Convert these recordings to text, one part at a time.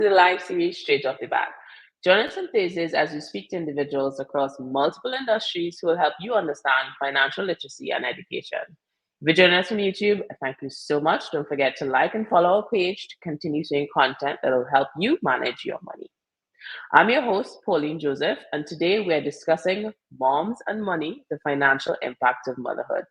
the live series Straight Off the Bat. Join us on Thursdays as we speak to individuals across multiple industries who will help you understand financial literacy and education. If you're joining us from YouTube, thank you so much. Don't forget to like and follow our page to continue seeing content that will help you manage your money. I'm your host, Pauline Joseph, and today we're discussing moms and money, the financial impact of motherhood.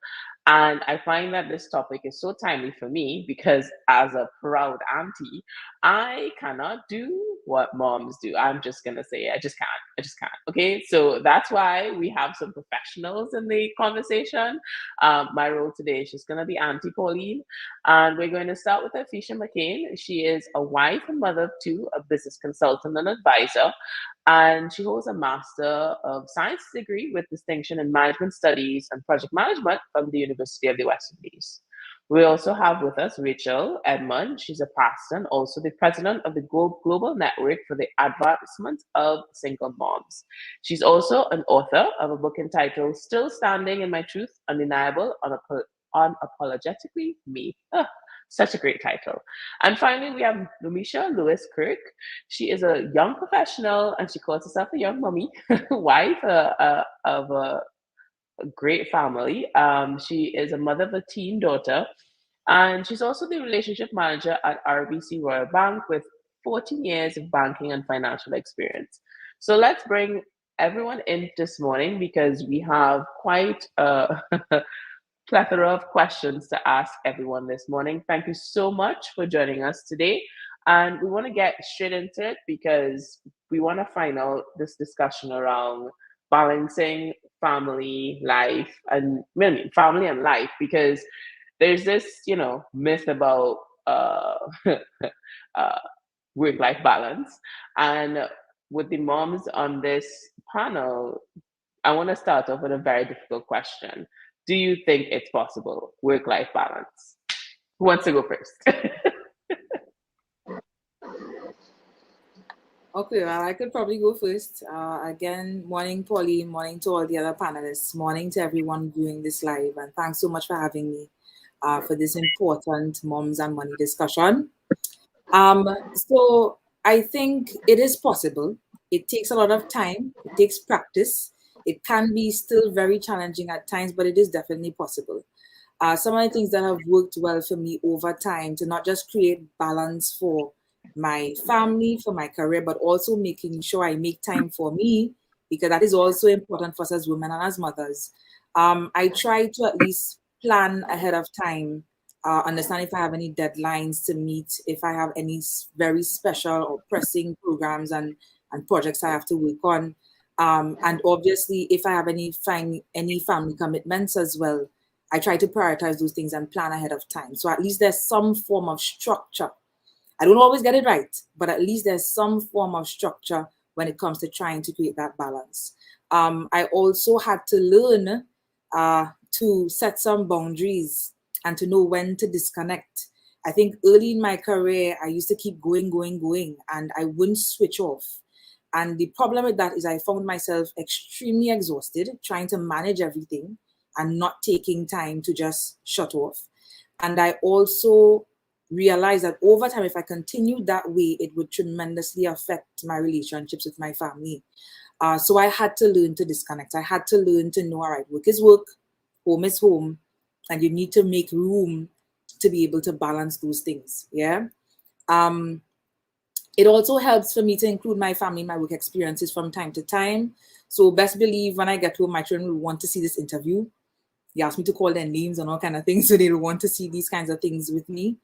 And I find that this topic is so timely for me because, as a proud auntie, I cannot do what moms do. I'm just going to say it. I just can't. I just can't. Okay. So that's why we have some professionals in the conversation. My role today is just going to be Auntie Pauline. And we're going to start with Afeisha McCain. She is a wife and mother of two, a business consultant and advisor. And she holds a Master of Science degree with distinction in Management Studies and Project Management from the University of the West Indies. We also have with us Rachel Edmund. She's a pastor and also the president of the Global Network for the Advancement of Single Moms. She's also an author of a book entitled Still Standing in My Truth, Undeniable, Unapologetically Me. Such a great title. And finally, we have Lumecha Lewis-Kirk. She is a young professional and she calls herself a young mommy, wife of a great family. She is a mother of a teen daughter. And she's also the relationship manager at RBC Royal Bank with 14 years of banking and financial experience. So let's bring everyone in this morning because we have quite a plethora of questions to ask everyone this morning. Thank you so much for joining us today. And we want to get straight into it because we want to find out this discussion around balancing family life and family and life, because there's this, myth about work-life balance. And with the moms on this panel, I want to start off with a very difficult question. Do you think it's possible, work-life balance? Who wants to go first? Okay, well, I could probably go first. Again, morning, Pauline, morning to all the other panelists, morning to everyone viewing this live, and thanks so much for having me for this important moms and money discussion. So I think it is possible. It takes a lot of time. It takes practice. It can be still very challenging at times, but it is definitely possible. Some of the things that have worked well for me over time to not just create balance for my family, for my career, but also making sure I make time for me, because that is also important for us as women and as mothers. I try to at least plan ahead of time, understand if I have any deadlines to meet, if I have any very special or pressing programs and projects I have to work on. And obviously, if I have any family commitments as well, I try to prioritize those things and plan ahead of time. So at least there's some form of structure. I don't always get it right, but at least there's some form of structure when it comes to trying to create that balance. I also had to learn to set some boundaries and to know when to disconnect. I think early in my career, I used to keep going, and I wouldn't switch off. And the problem with that is I found myself extremely exhausted trying to manage everything and not taking time to just shut off. And I also realized that over time, if I continued that way, it would tremendously affect my relationships with my family. So I had to learn to disconnect. I had to learn to know, all right, work is work, home is home, and you need to make room to be able to balance those things. Yeah. It also helps for me to include my family in my work experiences from time to time. So best believe when I get home, my children will want to see this interview. They ask me to call their names and all kind of things. So they will want to see these kinds of things with me.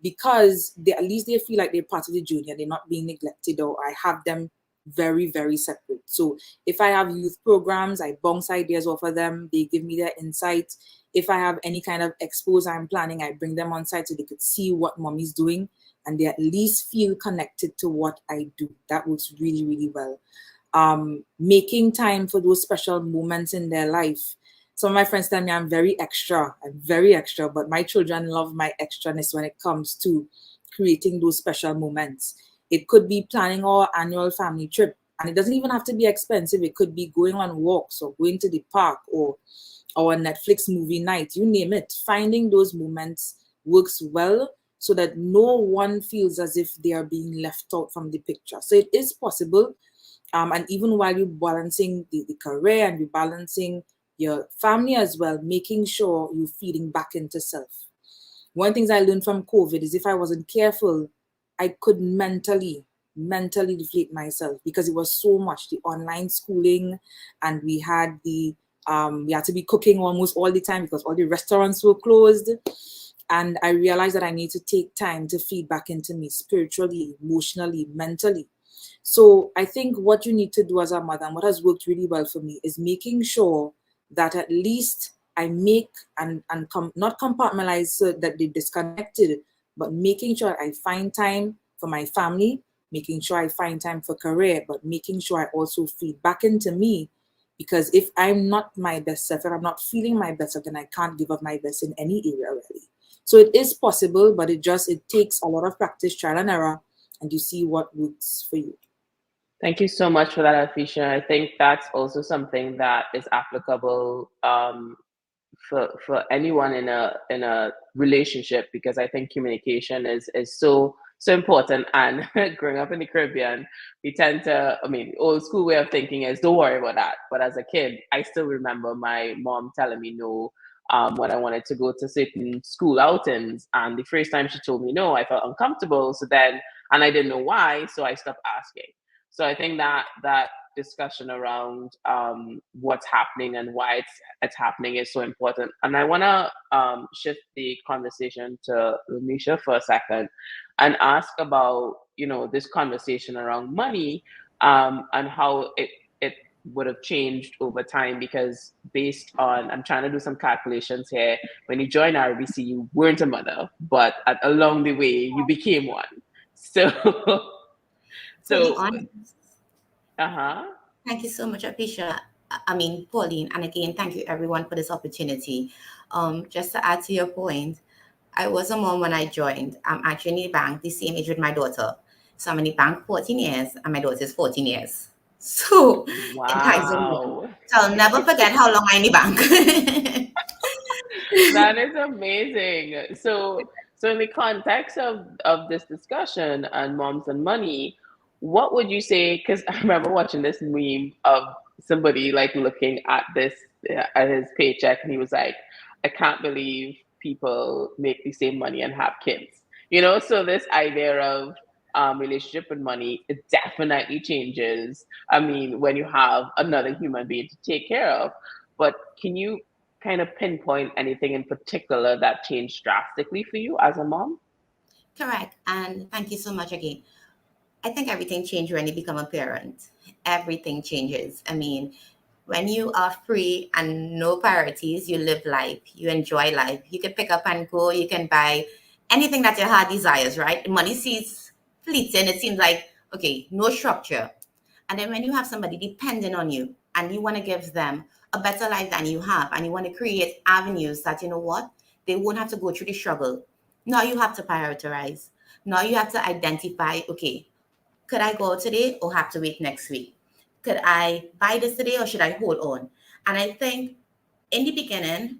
Because at least they feel like they're part of the journey and they're not being neglected, or I have them very, very separate. So if I have youth programs, I bounce ideas off of them. They give me their insights. If I have any kind of expos I'm planning, I bring them on site so they could see what mommy's doing and they at least feel connected to what I do. That works really, really well. Making time for those special moments in their life. Some of my friends tell me I'm very extra, but my children love my extraness when it comes to creating those special moments. It could be planning our annual family trip, and it doesn't even have to be expensive. It could be going on walks or going to the park or our Netflix movie night, you name it. Finding those moments works well so that no one feels as if they are being left out from the picture. So it is possible. And even while you're balancing the career and you're balancing your family as well, making sure you're feeding back into self. One of the things I learned from COVID is if I wasn't careful, I could mentally deflate myself because it was so much the online schooling, and we had to be cooking almost all the time because all the restaurants were closed. And I realized that I need to take time to feed back into me spiritually, emotionally, mentally. So I think what you need to do as a mother, and what has worked really well for me, is making sure that at least I make not compartmentalize so that they disconnected, but making sure I find time for my family, making sure I find time for career, but making sure I also feed back into me. Because if I'm not my best self, if I'm not feeling my best self, then I can't give up my best in any area really. So it is possible, but it takes a lot of practice, trial and error, and you see what works for you. Thank you so much for that, Afeisha. I think that's also something that is applicable for anyone in a relationship, because I think communication is so important. And growing up in the Caribbean, we tend to, I mean, old school way of thinking is don't worry about that. But as a kid, I still remember my mom telling me no when I wanted to go to certain school outings. And the first time she told me no, I felt uncomfortable. So then, and I didn't know why, so I stopped asking. So I think that discussion around what's happening and why it's happening is so important. And I want to shift the conversation to Lumecha for a second and ask about this conversation around money and how it would have changed over time, because based on, I'm trying to do some calculations here, when you joined RBC you weren't a mother, but along the way you became one. So To be so honest, uh-huh. thank you so much, Afeisha. I mean, Pauline, and again, thank you everyone for this opportunity. Just to add to your point, I was a mom when I joined. I'm actually in the bank the same age with my daughter. So I'm in the bank 14 years and my daughter is 14 years. So in times of need. Wow. So I'll never forget how long I'm in the bank. That is amazing. So in the context of this discussion on moms and money, what would you say? Because I remember watching this meme of somebody like looking at this at his paycheck, and he was like, "I can't believe people make the same money and have kids." So this idea of relationship with money, it definitely changes. I mean, when you have another human being to take care of. But can you kind of pinpoint anything in particular that changed drastically for you as a mom? Correct. And thank you so much again. I think everything changes when you become a parent. Everything changes. I mean, when you are free and no priorities, you live life, you enjoy life. You can pick up and go, you can buy anything that your heart desires, right? Money seems fleeting. It seems like, okay, no structure. And then when you have somebody dependent on you and you want to give them a better life than you have, and you want to create avenues that, you know what, they won't have to go through the struggle. Now you have to prioritize. Now you have to identify, okay, could I go out today or have to wait next week? Could I buy this today or should I hold on? And I think in the beginning,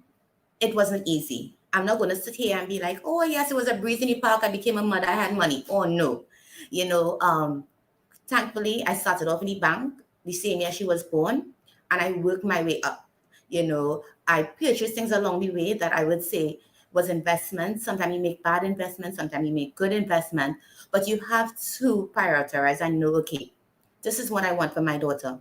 it wasn't easy. I'm not going to sit here and be like, oh, yes, it was a breeze in the park. I became a mother. I had money. Oh, no. You know, thankfully, I started off in the bank the same year she was born, and I worked my way up. You know, I purchased things along the way that I would say was investments. Sometimes you make bad investments, sometimes you make good investment, but you have to prioritize and know, okay, this is what I want for my daughter.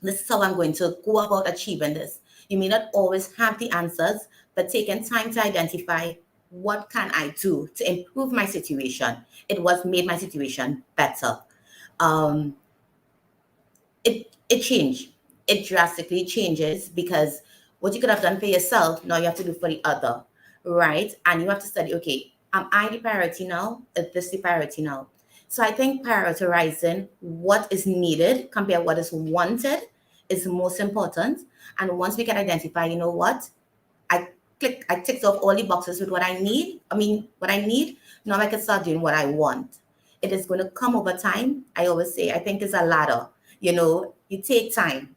This is how I'm going to go about achieving this. You may not always have the answers, but taking time to identify what can I do to improve my situation. It was made my situation better. Um, it changed. It drastically changes because what you could have done for yourself, now you have to do for the other, right? And you have to study, okay, am I the priority now? Is this the priority now? So I think prioritizing what is needed compared to what is wanted is most important. And once we can identify, you know what, I ticked off all the boxes with what I need. What I need, now I can start doing what I want. It is going to come over time. I always say, I think it's a ladder. You know, you take time.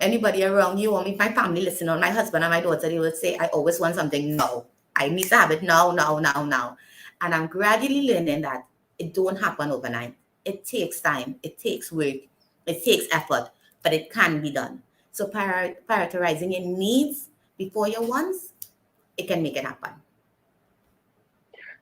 Anybody around you, or my family listen, on my husband and my daughter, they will say, I always want something now. I need to have it now, now, now, now. And I'm gradually learning that it don't happen overnight. It takes time, it takes work, it takes effort, but it can be done. So prioritizing your needs before your wants, it can make it happen.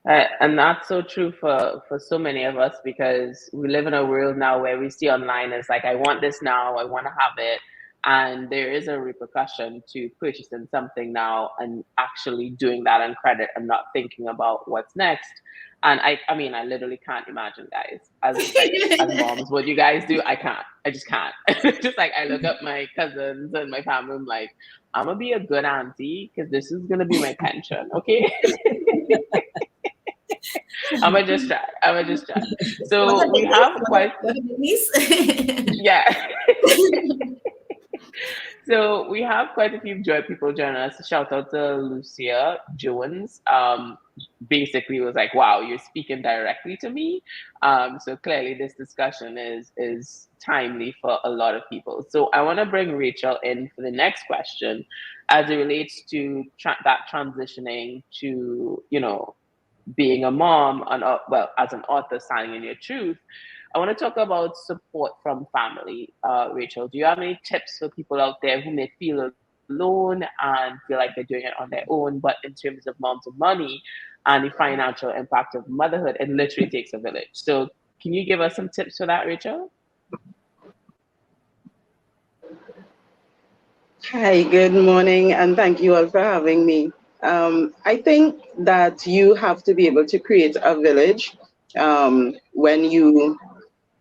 And that's so true for so many of us because we live in a world now where we see online it's like I want this now, I want to have it, and there is a repercussion to purchasing something now and actually doing that on credit and not thinking about what's next. And I mean, I literally can't imagine, guys, as moms, what you guys do. I can't. I just can't. Just like I look at my cousins and my family, I'm like, I'm gonna be a good auntie because this is gonna be my pension, okay? I'm gonna just try. I'm gonna just try. What So are we the have quite, what are the babies? yeah. So we have quite a few joy people join us. Shout out to Lucia Jones. Basically was like, wow, you're speaking directly to me. So clearly this discussion is timely for a lot of people. So I want to bring Rachel in for the next question as it relates to that transitioning to, being a mom and well, as an author standing in your truth. I want to talk about support from family. Rachel, do you have any tips for people out there who may feel alone and feel like they're doing it on their own, but in terms of moms of money and the financial impact of motherhood, it literally takes a village. So can you give us some tips for that, Rachel? Hi, good morning, and thank you all for having me. I think that you have to be able to create a village when you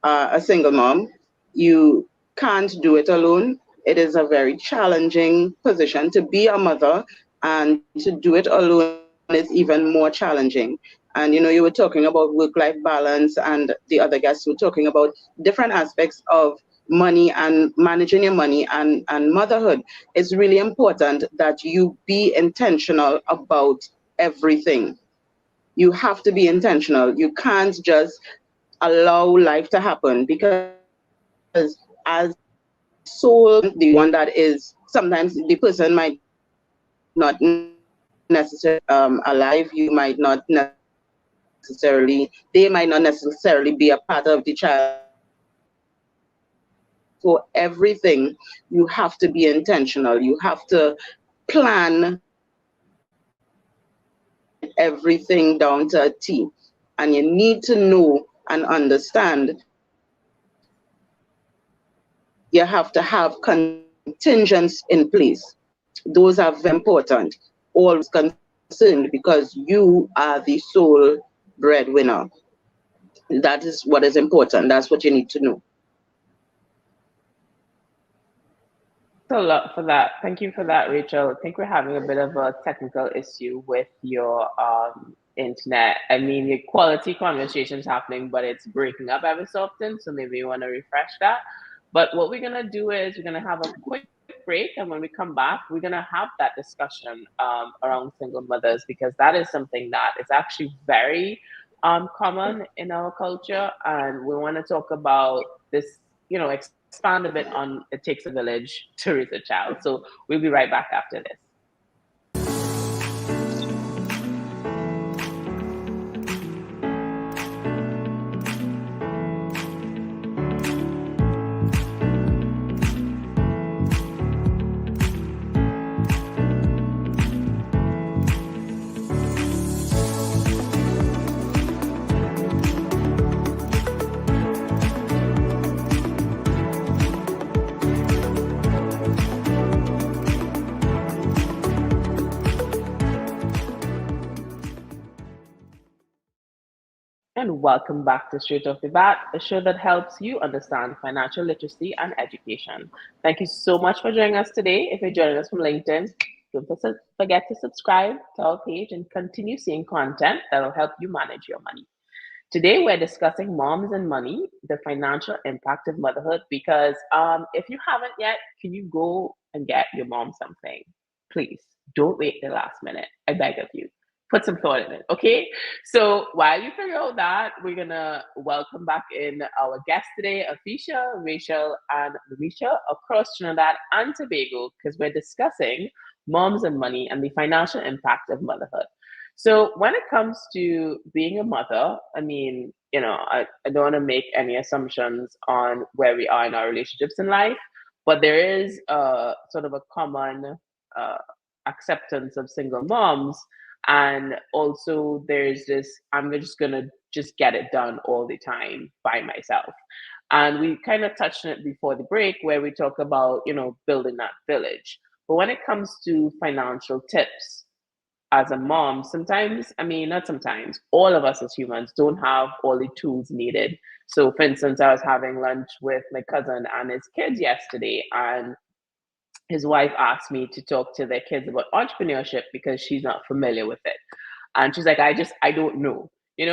are a single mom. You can't do it alone. It is a very challenging position to be a mother, and to do it alone is even more challenging. And you were talking about work-life balance, and the other guests were talking about different aspects of money and managing your money and motherhood. It's really important that you be intentional about everything. You have to be intentional. You can't just allow life to happen, because as soul, the one that is sometimes the person might not necessarily alive. You might not necessarily, they might not necessarily be a part of the child's development. So everything, you have to be intentional. You have to plan everything down to a T. And you need to know and understand that you have to have contingencies in place. Those are very important. Always be concerned because you are the sole breadwinner. That is what is important. That's what you need to know. Thanks a lot for that. Thank you for that, Rachel. I think we're having a bit of a technical issue with your internet. I mean, your quality conversation's happening, but it's breaking up every so often. So maybe you want to refresh that. But what we're gonna do is we're gonna have a quick break, and when we come back, we're gonna have that discussion around single mothers because that is something that is actually very common in our culture, and we want to talk about this. Expand a bit on it takes a village to raise a child. So we'll be right back after this. And welcome back to Straight Off the Bat, a show that helps you understand financial literacy and education. Thank you so much for joining us today. If you're joining us from LinkedIn, don't forget to subscribe to our page and continue seeing content that will help you manage your money. Today, we're discussing moms and money, the financial impact of motherhood. Because if you haven't yet, can you go and get your mom something? Please don't wait the last minute. I beg of you. Put some thought in it, okay? So while you figure out that, we're gonna welcome back in our guests today, Afeisha, Rachel, and Lumecha across Trinidad and Tobago, because we're discussing moms and money and the financial impact of motherhood. So when it comes to being a mother, I mean, I don't want to make any assumptions on where we are in our relationships in life, but there is a sort of a common uh, acceptance of single moms. And also there's this, I'm just going to just get it done all the time by myself. And we kind of touched on it before the break where we talk about, building that village. But when it comes to financial tips, as a mom, sometimes, I mean, not sometimes, all of us as humans don't have all the tools needed. So, for instance, I was having lunch with my cousin and his kids yesterday, and his wife asked me to talk to their kids about entrepreneurship because she's not familiar with it. And she's like, I don't know.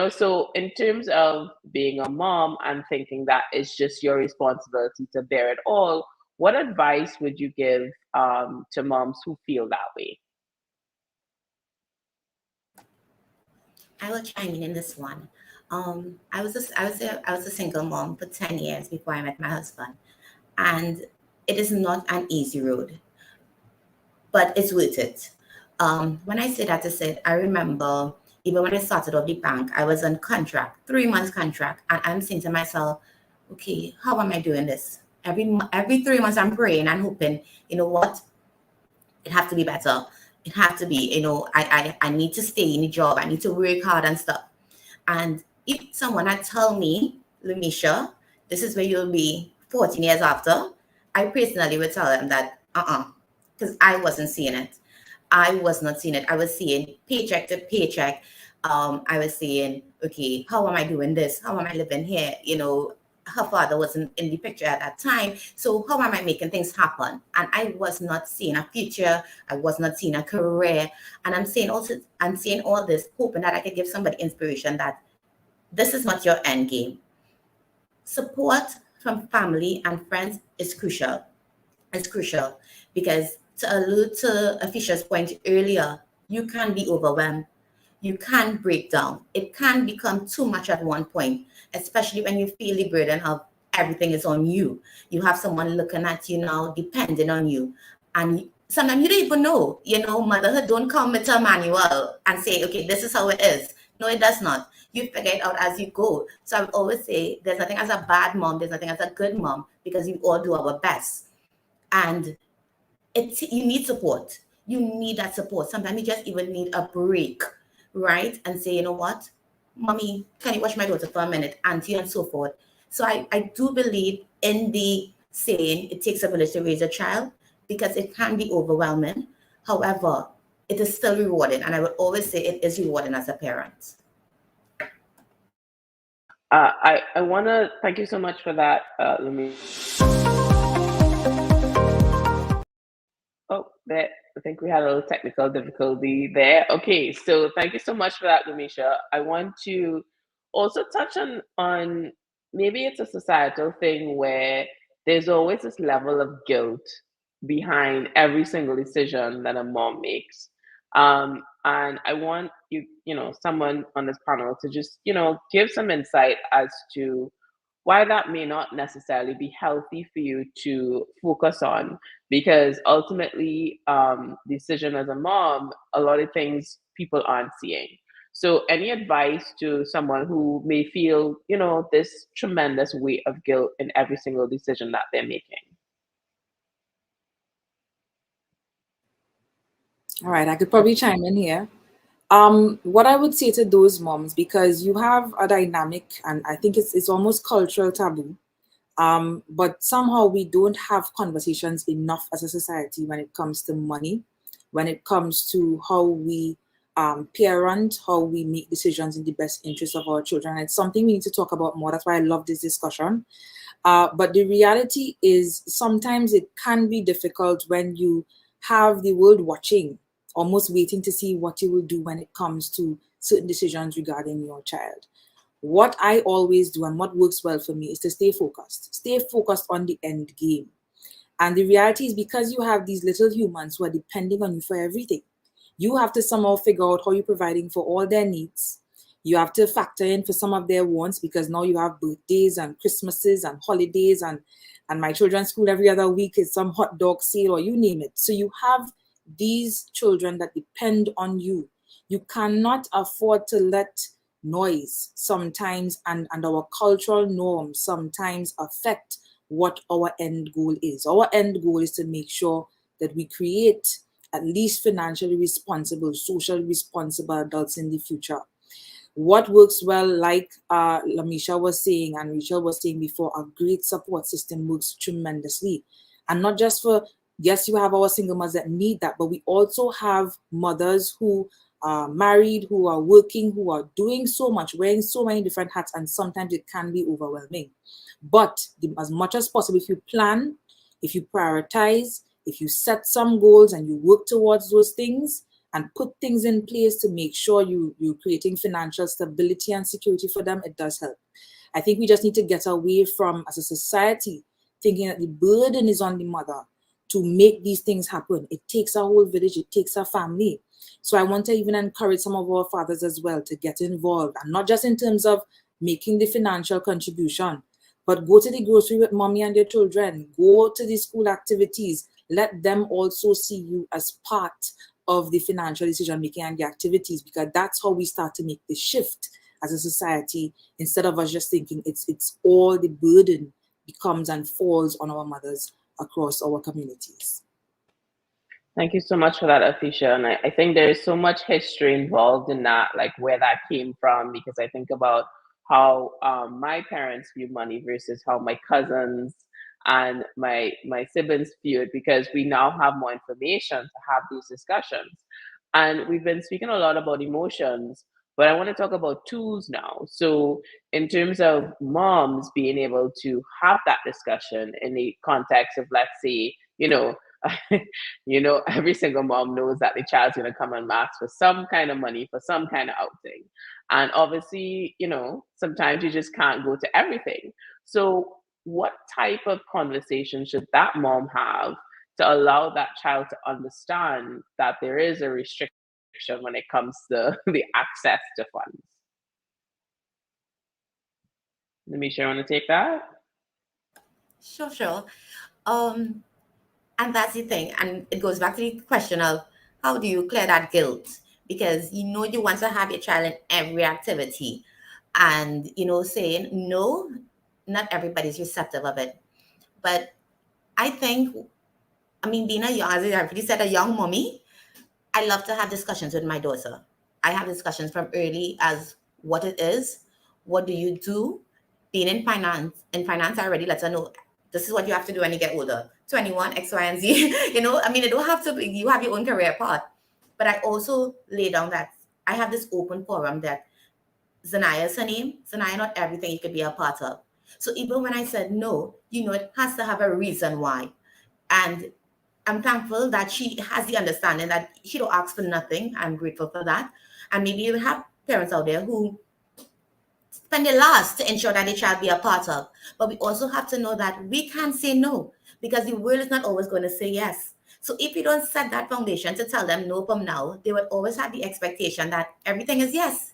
So in terms of being a mom and thinking that it's just your responsibility to bear it all, what advice would you give to moms who feel that way? I will chime in this one. I was a single mom for 10 years before I met my husband, and it is not an easy road, but it's worth it. When I say that, to say I remember even when I started off the bank, I was on contract, 3 months contract, and I'm saying to myself, okay, how am I doing this? Every 3 months, I'm praying and hoping, you know what, it have to be better. It have to be, I need to stay in the job. I need to work hard and stuff. And if someone had told me, Lumecha, this is where you'll be 14 years after, I personally would tell them that, because I wasn't seeing it. I was not seeing it. I was seeing paycheck to paycheck. I was saying, okay, how am I doing this? How am I living here? Her father wasn't in the picture at that time. So how am I making things happen? And I was not seeing a future. I was not seeing a career. And I'm saying all this, hoping that I could give somebody inspiration that this is not your end game. Support from family and friends is crucial. It's crucial because, to allude to Afeisha's point earlier, you can be overwhelmed. You can break down. It can become too much at one point, especially when you feel the burden of everything is on you. You have someone looking at you now, depending on you. And sometimes you don't even know, motherhood don't come with a manual and say, okay, this is how it is. No, it does not. You figure it out as you go. So I would always say there's nothing as a bad mom, there's nothing as a good mom, because we all do our best. And you need support. You need that support. Sometimes you just even need a break, right? And say, you know what, mommy, can you watch my daughter for a minute, auntie, and so forth. So I do believe in the saying, it takes a village to raise a child, because it can be overwhelming. However, it is still rewarding. And I would always say it is rewarding as a parent. I want to thank you so much for that, Lumi. Oh, there. I think we had a little technical difficulty there. Okay, so thank you so much for that, Lumecha. I want to also touch on maybe it's a societal thing where there's always this level of guilt behind every single decision that a mom makes. And I want someone on this panel to just, give some insight as to why that may not necessarily be healthy for you to focus on, because ultimately decision as a mom, a lot of things people aren't seeing. So any advice to someone who may feel this tremendous weight of guilt in every single decision that they're making? All right, I could probably chime in here. What I would say to those moms, because you have a dynamic, and I think it's almost cultural taboo, but somehow we don't have conversations enough as a society when it comes to money, when it comes to how we parent, how we make decisions in the best interest of our children. It's something we need to talk about more. That's why I love this discussion. But the reality is sometimes it can be difficult when you have the world watching, almost waiting to see what you will do when it comes to certain decisions regarding your child. What I always do and what works well for me is to stay focused on the end game. And the reality is, because you have these little humans who are depending on you for everything, you have to somehow figure out how you're providing for all their needs. You have to factor in for some of their wants, because now you have birthdays and Christmases and holidays, and my children's school every other week is some hot dog sale or you name it. So you have these children that depend on you You cannot afford to let noise sometimes and our cultural norms sometimes affect what our end goal is. Our end goal is to make sure that we create at least financially responsible, socially responsible adults in the future. What works well, like Lumecha was saying and Rachel was saying before, a great support system works tremendously. And not just for, yes, you have our single mothers that need that, but we also have mothers who are married, who are working, who are doing so much, wearing so many different hats, and sometimes it can be overwhelming. But as much as possible, if you plan, if you prioritize, if you set some goals and you work towards those things, and put things in place to make sure you're creating financial stability and security for them, it does help. I think we just need to get away from, as a society, thinking that the burden is on the mother to make these things happen. It takes a whole village, it takes a family. So I want to even encourage some of our fathers as well to get involved, and not just in terms of making the financial contribution, but go to the grocery with mommy and your children, go to the school activities, let them also see you as part of the financial decision making and the activities, because that's how we start to make the shift as a society, instead of us just thinking it's all the burden becomes and falls on our mothers across our communities. Thank you so much for that, Afeisha. And I think there is so much history involved in that, like where that came from, because I think about how my parents view money versus how my cousins and my siblings view it, because we now have more information to have these discussions. And we've been speaking a lot about emotions, but I want to talk about tools now. So, in terms of moms being able to have that discussion in the context of, let's say, every single mom knows that the child's going to come and ask for some kind of money for some kind of outing. And obviously, sometimes you just can't go to everything. So, what type of conversation should that mom have to allow that child to understand that there is a restriction when it comes to the access to funds? Lumecha, want to take that? Sure. And that's the thing. And it goes back to the question of how do you clear that guilt? Because you want to have your child in every activity. And, saying no, not everybody's receptive of it. But I think, being a young, as I already said, a young mommy, I love to have discussions with my daughter. I have discussions from early as what it is, what do you do, being in finance. In finance, I already let her know this is what you have to do when you get older. 21, X, Y, and Z. It don't have to be, you have your own career path. But I also lay down that I have this open forum that Zanaya's her name. Zanaya, not everything you could be a part of. So even when I said no, it has to have a reason why. And I'm thankful that she has the understanding that she don't ask for nothing. I'm grateful for that. And maybe you have parents out there who spend their last to ensure that the child be a part of. But we also have to know that we can't say no, because the world is not always going to say yes. So if you don't set that foundation to tell them no from now, they would always have the expectation that everything is yes.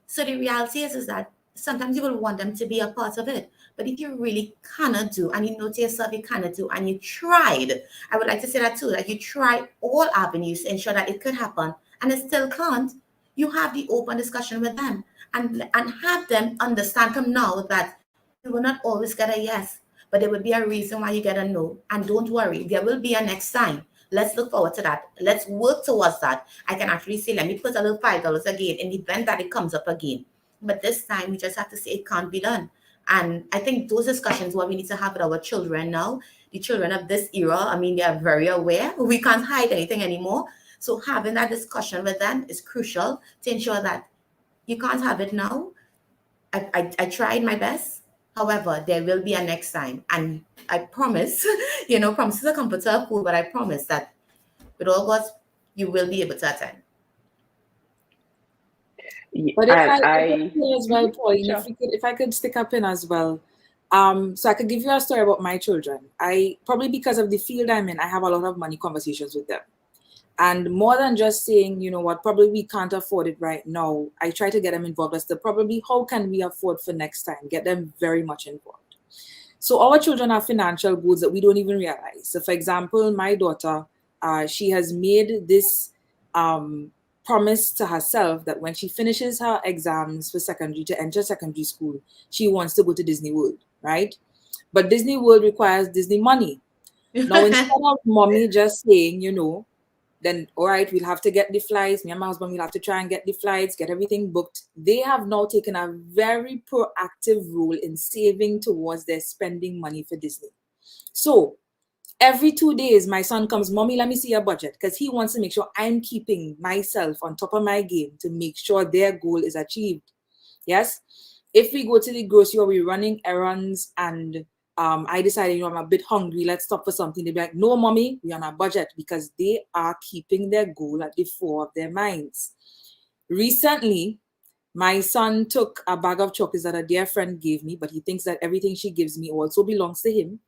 So the reality is that sometimes you will want them to be a part of it. But if you really cannot do, and you know to yourself you cannot do, and you tried, I would like to say that too, that you try all avenues to ensure that it could happen, and it still can't, you have the open discussion with them and have them understand from now that you will not always get a yes, but there will be a reason why you get a no. And don't worry, there will be a next time. Let's look forward to that. Let's work towards that. I can actually say, let me put a little $5 again in the event that it comes up again. But this time, we just have to say it can't be done. And I think those discussions, what we need to have with our children now, the children of this era, they are very aware. We can't hide anything anymore. So having that discussion with them is crucial to ensure that you can't have it now. I tried my best. However, there will be a next time. And I promise, promises are comfortable are cool, but I promise that with all God's, you will be able to attend. But if I could as well, Pauline, sure. if I could stick up in as well. So I could give you a story about my children. I probably, because of the field I'm in, I have a lot of money conversations with them. And more than just saying, you know what, probably we can't afford it right now, I try to get them involved as to probably how can we afford for next time, get them very much involved. So our children have financial goals that we don't even realize. So for example, my daughter, she has made this promised to herself that when she finishes her exams for secondary to enter secondary school, she wants to go to Disney World, right? But Disney World requires Disney money. Now, instead of mommy just saying, then all right, we'll have to get the flights. Me and my husband will have to try and get the flights, get everything booked. They have now taken a very proactive role in saving towards their spending money for Disney. So every 2 days, my son comes, Mommy, let me see your budget, because he wants to make sure I'm keeping myself on top of my game to make sure their goal is achieved. Yes. If we go to the grocery or we're running errands and I decided, I'm a bit hungry, let's stop for something. They'll be like, no, mommy, we're on a budget, because they are keeping their goal at the fore of their minds. Recently, my son took a bag of chocolates that a dear friend gave me, but he thinks that everything she gives me also belongs to him.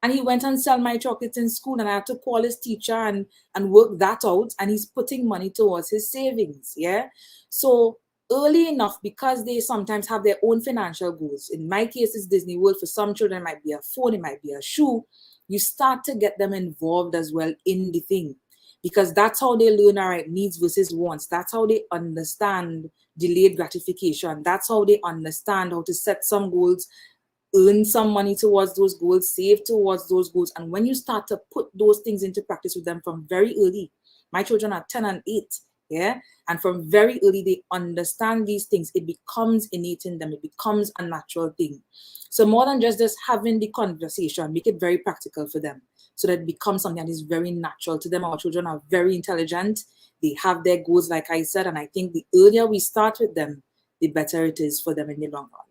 And he went and sell my chocolates in school, and I had to call his teacher and work that out. And he's putting money towards his savings. Yeah. So early enough, because they sometimes have their own financial goals. In my case, it's Disney World. For some children, it might be a phone, it might be a shoe. You start to get them involved as well in the thing, because that's how they learn, all right, needs versus wants. That's how they understand delayed gratification. That's how they understand how to set some goals, earn some money towards those goals, save towards those goals. And when you start to put those things into practice with them from very early, my children are 10 and 8, yeah? And from very early, they understand these things. It becomes innate in them. It becomes a natural thing. So more than just having the conversation, make it very practical for them so that it becomes something that is very natural to them. Our children are very intelligent. They have their goals, like I said, and I think the earlier we start with them, the better it is for them in the long run.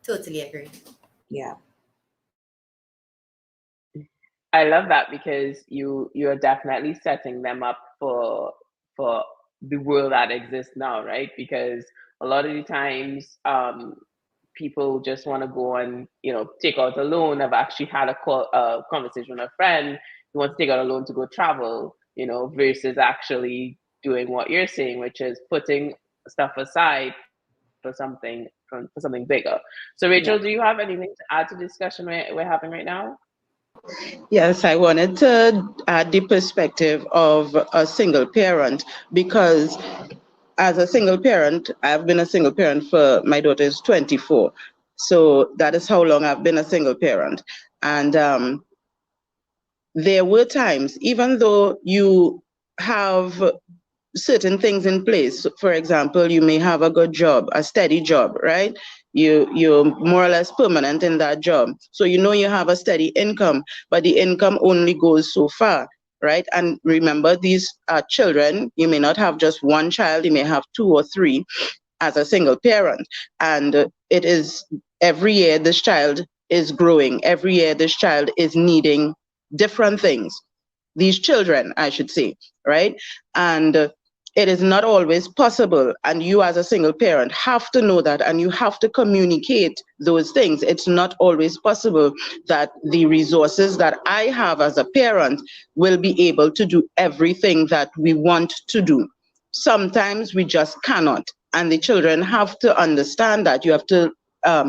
Totally agree. Yeah. I love that, because you're definitely setting them up for the world that exists now, right? Because a lot of the times people just want to go and take out a loan. I've actually had a conversation with a friend who wants to take out a loan to go travel, versus actually doing what you're saying, which is putting stuff aside for something bigger. So Rachel, do you have anything to add to the discussion we're having right now? Yes, I wanted to add the perspective of a single parent, because as a single parent, I've been a single parent for, my daughter is 24. So that is how long I've been a single parent. And there were times, even though you have certain things in place. For example, you may have a good job, a steady job, right? You're more or less permanent in that job. So you have a steady income, but the income only goes so far, right? And remember, these are children. You may not have just one child, you may have 2 or 3 as a single parent. And it is every year this child is growing. Every year this child is needing different things. These children, I should say, right? And it is not always possible. And you as a single parent have to know that, and you have to communicate those things. It's not always possible that the resources that I have as a parent will be able to do everything that we want to do. Sometimes we just cannot. And the children have to understand that. You have to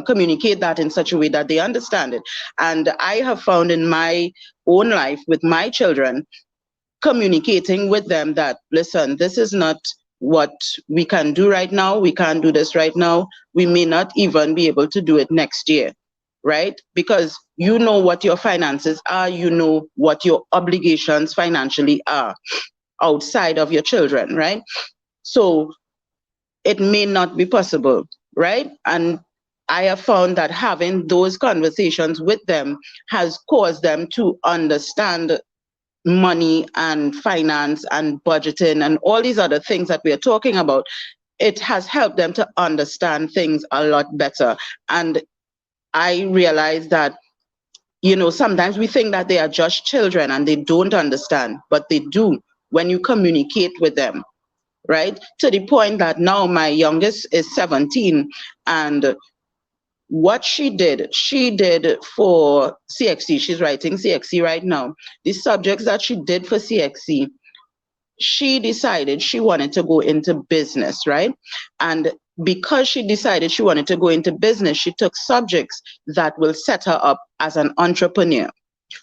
communicate that in such a way that they understand it. And I have found in my own life with my children, communicating with them that, listen, this is not what we can do right now. We can't do this right now. We may not even be able to do it next year, right? Because you know what your finances are, you know what your obligations financially are outside of your children, right? So it may not be possible, right? And I have found that having those conversations with them has caused them to understand money and finance and budgeting and all these other things that we are talking about. It has helped them to understand things a lot better. And I realize that, sometimes we think that they are just children and they don't understand, but they do when you communicate with them, right? To the point that now my youngest is 17, and what she did for CXC, she's writing CXC right now. The subjects that she did for CXC, she decided she wanted to go into business, right? And because she decided she wanted to go into business, she took subjects that will set her up as an entrepreneur.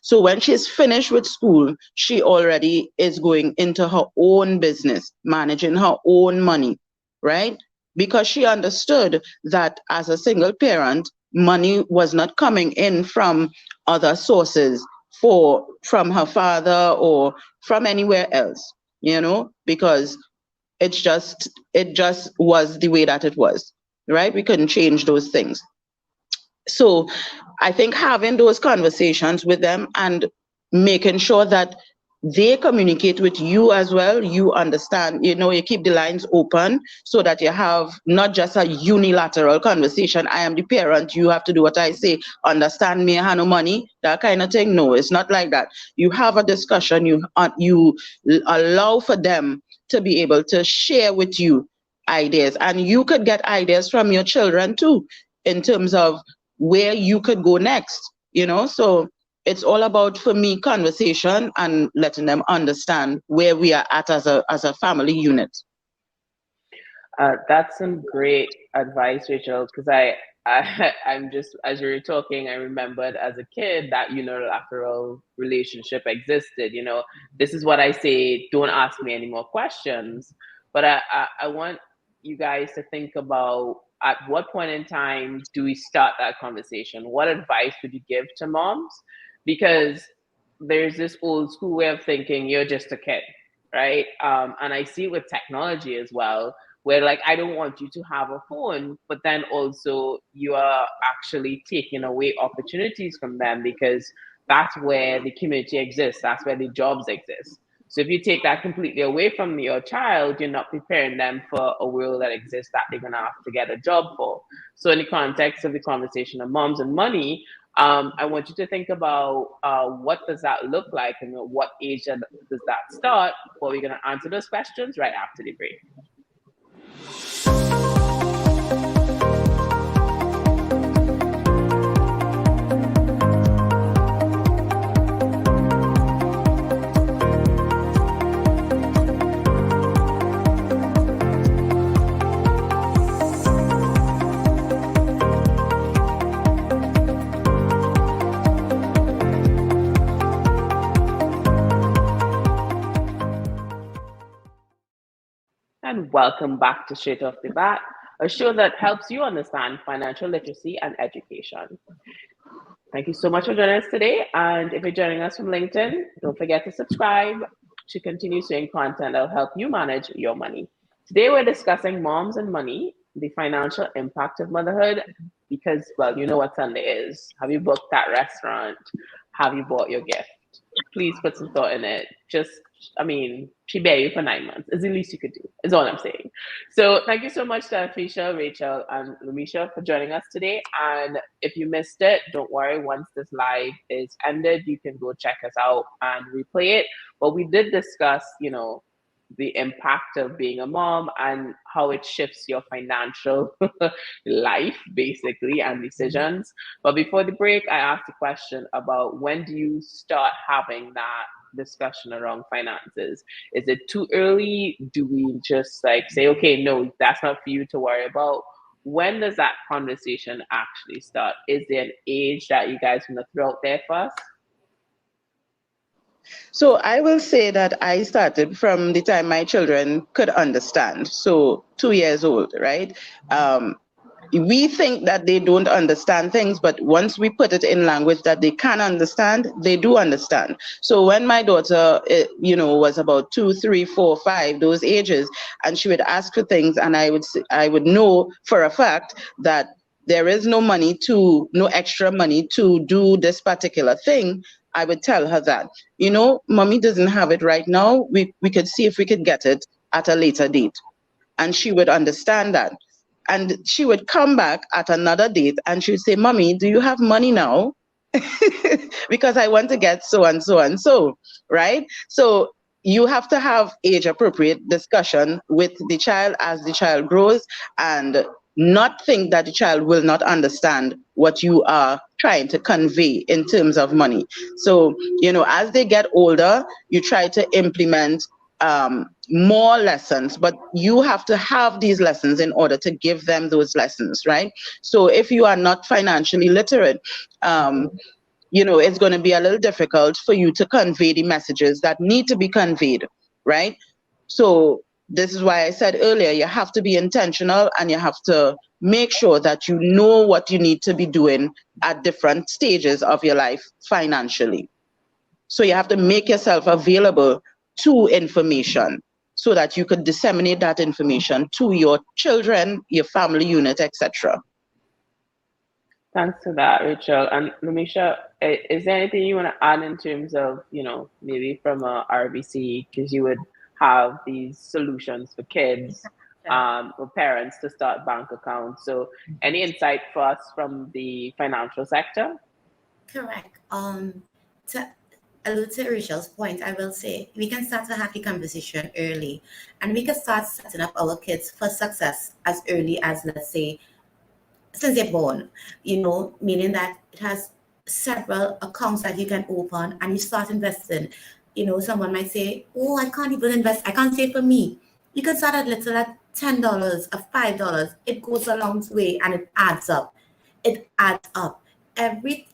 So when she's finished with school, she already is going into her own business, managing her own money, right? Because she understood that as a single parent, money was not coming in from other sources from her father or from anywhere else, because it just was the way that it was, right? We couldn't change those things. So I think having those conversations with them and making sure that they communicate with you as well, you understand, you keep the lines open so that you have not just a unilateral conversation. I am the parent, you have to do what I say, understand me, I have no money, that kind of thing. No, it's not like that. You have a discussion, you allow for them to be able to share with you ideas, and you could get ideas from your children too in terms of where you could go next, so it's all about, for me, conversation and letting them understand where we are at as a family unit. That's some great advice, Rachel, because I'm just, as you were talking, I remembered as a kid that unilateral relationship existed. This is what I say, don't ask me any more questions. But I want you guys to think about, at what point in time do we start that conversation? What advice would you give to moms? Because there's this old school way of thinking, you're just a kid, right? And I see it with technology as well, where like, I don't want you to have a phone, but then also you are actually taking away opportunities from them, because that's where the community exists, that's where the jobs exist. So if you take that completely away from your child, you're not preparing them for a world that exists that they're going to have to get a job for. So in the context of the conversation of moms and money, I want you to think about what does that look like, and what age does that start? Well, we're going to answer those questions right after the break. And welcome back to Straight Off the Bat, a show that helps you understand financial literacy and education. Thank you so much for joining us today. And if you're joining us from LinkedIn, don't forget to subscribe to continue seeing content that will help you manage your money. Today, we're discussing moms and money, the financial impact of motherhood, because, well, you know what Sunday is. Have you booked that restaurant? Have you bought your gift? Please put some thought in it. She bear you for 9 months. It's the least you could do, is all I'm saying. So thank you so much to Afeisha, Rachel, and Lumecha for joining us today. And if you missed it, don't worry. Once this live is ended, you can go check us out and replay it. But we did discuss, the impact of being a mom and how it shifts your financial life, basically, and decisions. But before the break, I asked a question about, when do you start having that discussion around finances? Is it too early? Do we just say, okay, no, that's not for you to worry about? When does that conversation actually start? Is there an age that you guys want to throw out there for us? So I will say that I started from the time my children could understand. So 2 years old, right? We think that they don't understand things, but once we put it in language that they can understand, they do understand. So when my daughter, was about 2, 3, 4, 5, those ages, and she would ask for things, and I would know for a fact that there is no extra money to do this particular thing, I would tell her that, mommy doesn't have it right now. We could see if we could get it at a later date. And she would understand that. And she would come back at another date and she would say, mommy, do you have money now? Because I want to get so and so and so, right? So you have to have age appropriate discussion with the child as the child grows, and not think that the child will not understand what you are trying to convey in terms of money. So, as they get older, you try to implement more lessons, but you have to have these lessons in order to give them those lessons, right? So if you are not financially literate, it's going to be a little difficult for you to convey the messages that need to be conveyed, right? So this is why I said earlier, you have to be intentional and you have to make sure that you know what you need to be doing at different stages of your life financially. So you have to make yourself available to information so that you could disseminate that information to your children, your family unit, etc. Thanks for that, Rachel. And Lumecha, is there anything you want to add in terms of, maybe from a RBC, because you would have these solutions for kids, for parents to start bank accounts. So any insight for us from the financial sector? Correct. To allude to Rachel's point, I will say we can start to have the conversation early, and we can start setting up our kids for success as early as, let's say, since they're born, meaning that it has several accounts that you can open and you start investing. Someone might say, oh, I can't even invest. I can't save for me. You can start at little, at $10 or $5. It goes a long way and it adds up. It adds up. Every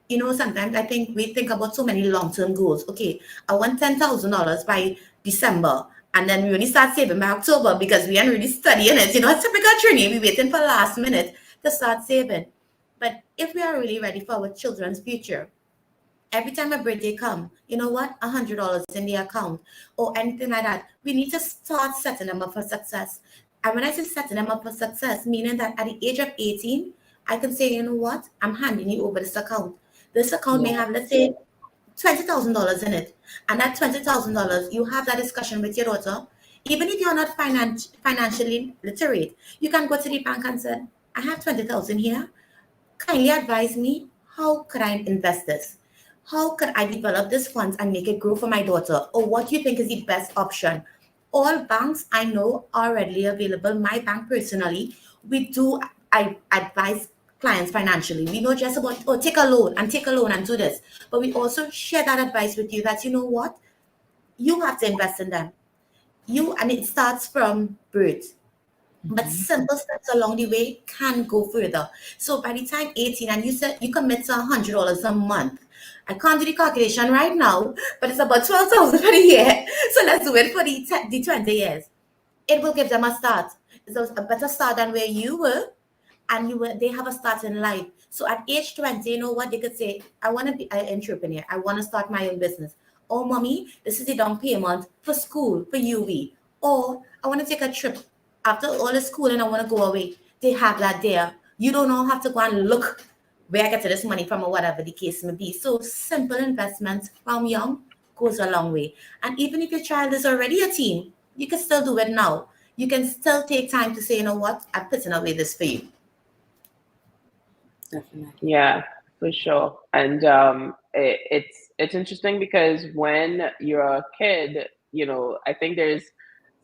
sometimes I think we think about so many long-term goals. Okay, I want $10,000 by December. And then we only start saving by October because we aren't really studying it. It's typical training. We're waiting for last minute to start saving. But if we are really ready for our children's future, every time a birthday comes, you know what, $100 in the account or anything like that, we need to start setting them up for success. And when I say setting them up for success, meaning that at the age of 18, I can say, you know what, I'm handing you over this account. This account may have, let's say, $20,000 in it. And that $20,000, you have that discussion with your daughter. Even if you're not financially literate, you can go to the bank and say, I have 20,000 here. Kindly advise me, how could I invest this? How could I develop this funds and make it grow for my daughter? Or what do you think is the best option? All banks I know are readily available. My bank personally, I advise clients financially. We know just about, take a loan and do this. But we also share that advice with you that, you know what? You have to invest in them. And it starts from birth. But simple steps along the way can go further. So by the time 18 and you said you commit to $100 a month, I can't do the calculation right now, but it's about 12,000 for the year. So let's do it for the 20 years. It will give them a start. It's a better start than where you were, and they have a start in life. So at age 20, you know what, they could say, I want to be an entrepreneur. I want to start my own business. Oh, mommy, this is the down payment for school, for UV. Or I want to take a trip. After all the schooling, I want to go away. They have that there. You don't know, have to go and look where I get this money from or whatever the case may be. So simple investments from young goes a long way. And even if your child is already a teen, you can still do it now. You can still take time to say, you know what, I'm putting away this for you. Definitely. Yeah, for sure. And it's interesting because when you're a kid, I think there's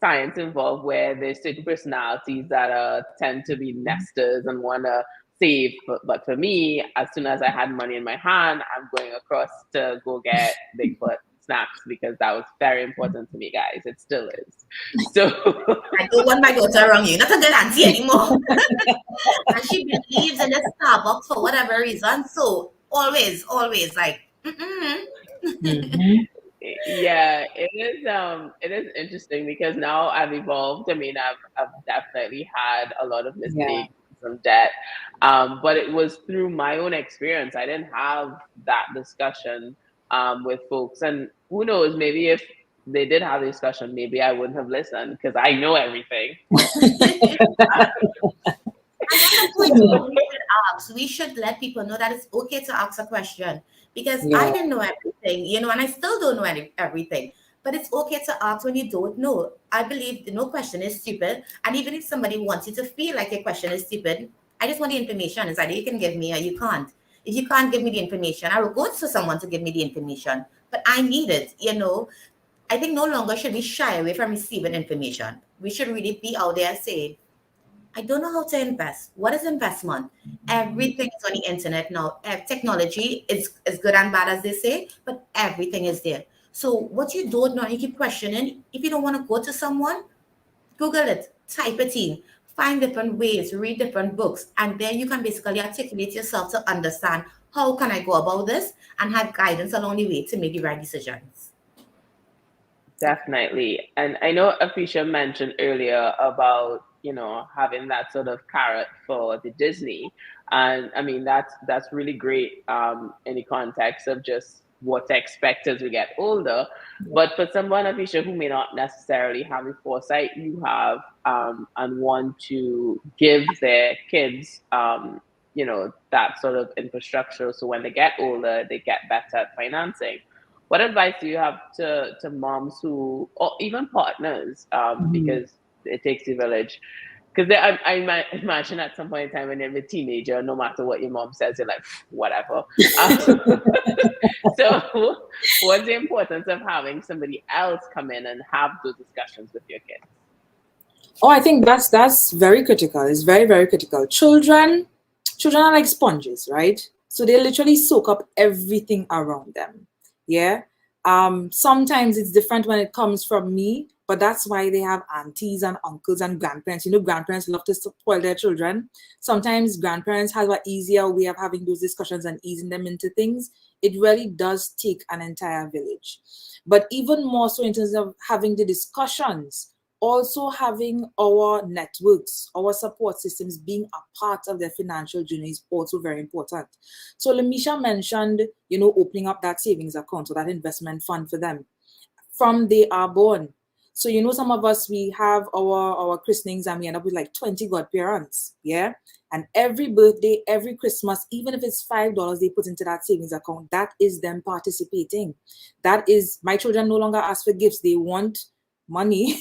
science involved where there's certain personalities that tend to be nesters and want to save. But for me, as soon as I had money in my hand, I'm going across to go get Bigfoot snacks because that was very important to me, guys. It still is. So I don't want my daughter around you. Not a good auntie anymore. And she believes in the Starbucks for whatever reason. So always like, Yeah, it is interesting because now I've evolved. I mean, I've definitely had a lot of mistakes, some debt, but it was through my own experience. I didn't have that discussion with folks, and who knows, maybe if they did have a discussion, maybe I wouldn't have listened because I know everything. We should let people know that it's okay to ask a question because I didn't know everything, and I still don't know everything. But it's okay to ask when you don't know. I believe no question is stupid. And even if somebody wants you to feel like your question is stupid, I just want the information. It's either you can give me or you can't. If you can't give me the information, I will go to someone to give me the information. But I need it, I think no longer should we shy away from receiving information. We should really be out there saying, I don't know how to invest. What is investment? Everything is on the internet now. Technology is good and bad, as they say, but everything is there. So what you don't know, you keep questioning. If you don't want to go to someone, Google it, type it in, find different ways, read different books, and then you can basically articulate yourself to understand how can I go about this, and have guidance along the way to make the right decisions. Definitely. And I know Afeisha mentioned earlier about, having that sort of carrot for the Disney. And I mean, that's really great in the context of just what to expect as we get older. But for someone, Afeisha, who may not necessarily have the foresight you have, and want to give their kids, that sort of infrastructure so when they get older, they get better at financing. What advice do you have to moms who, or even partners, because it takes a village? Because I might imagine at some point in time when you're a teenager, no matter what your mom says, you're like, whatever. So, what's the importance of having somebody else come in and have those discussions with your kids? Oh, I think that's very critical. It's very, very critical. Children are like sponges, right? So they literally soak up everything around them. Yeah. Sometimes it's different when it comes from me, but that's why they have aunties and uncles and grandparents. Grandparents love to spoil their children. Sometimes grandparents have an easier way of having those discussions and easing them into things. It really does take an entire village. But even more so in terms of having the discussions, also having our networks, our support systems being a part of their financial journey is also very important. So Lumecha mentioned, opening up that savings account or that investment fund for them from they are born. So, some of us, we have our christenings and we end up with like 20 godparents. Yeah. And every birthday, every Christmas, even if it's $5 they put into that savings account, that is them participating. That is, my children no longer ask for gifts. They want money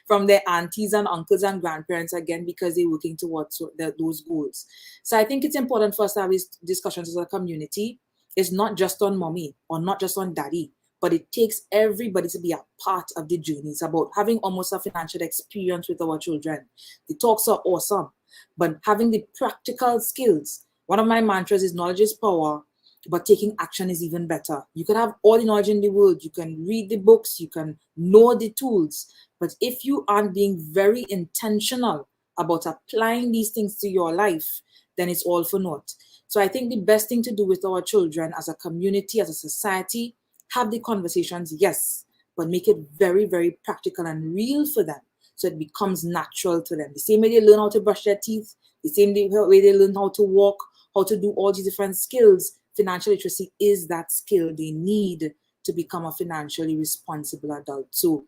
from their aunties and uncles and grandparents again because they're working towards those goals. So I think it's important for us to have these discussions as a community. It's not just on mommy or not just on daddy, but it takes everybody to be a part of the journey. It's about having almost a financial experience with our children. The talks are awesome, but having the practical skills. One of my mantras is knowledge is power, but taking action is even better. You can have all the knowledge in the world. You can read the books. You can know the tools. But if you aren't being very intentional about applying these things to your life, then it's all for naught. So I think the best thing to do with our children as a community, as a society, have the conversations, yes, but make it very, very practical and real for them so it becomes natural to them. The same way they learn how to brush their teeth, the same way they learn how to walk, how to do all these different skills. Financial literacy is that skill they need to become a financially responsible adult. So